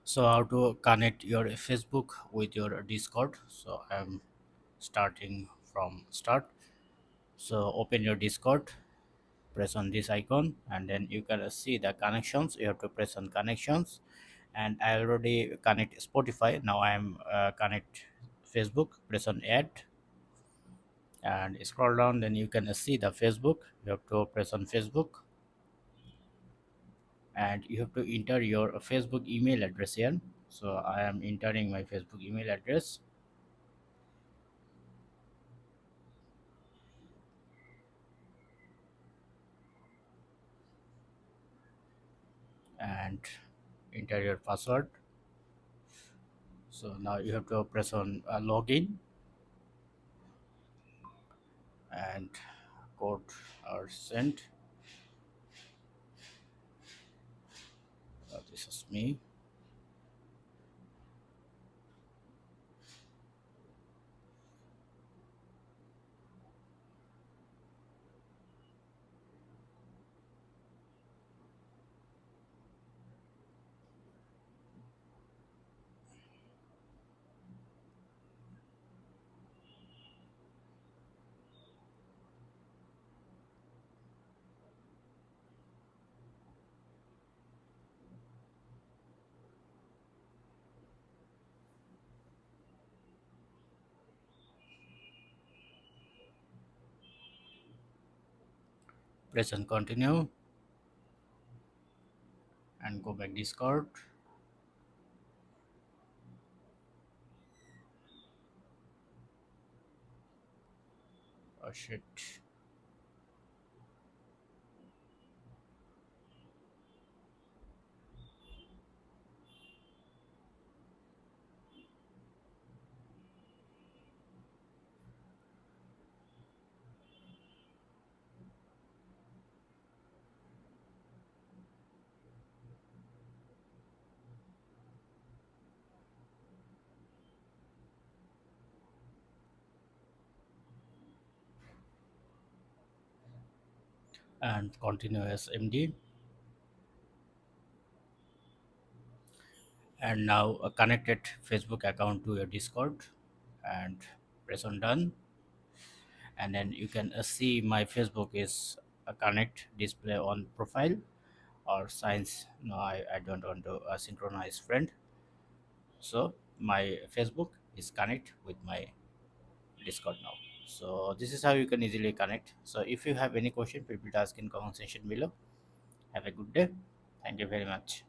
So how to connect your Facebook with your Discord? So I'm starting from start. So open your Discord, press on this icon, and then you can see the connections. You have to press on connections, and I already connect Spotify. Now I'm connect Facebook. Press on add and scroll down. Then you can see the Facebook. You have to press on Facebook, and you have to enter your Facebook email address here. So I am entering my Facebook email address and enter your password. So now you have to press on login, and code are sent. This is me. Press on continue and go back Discord. Oh shit. And continue as MD. And now a connected Facebook account to your Discord, and press on done. And then you can see my Facebook is a connect display on profile or signs. No, I don't want to synchronize friend. So my Facebook is connect with my Discord now. So this is how you can easily connect. So if you have any question, feel free to ask in comment section below. Have a good day. Thank you very much.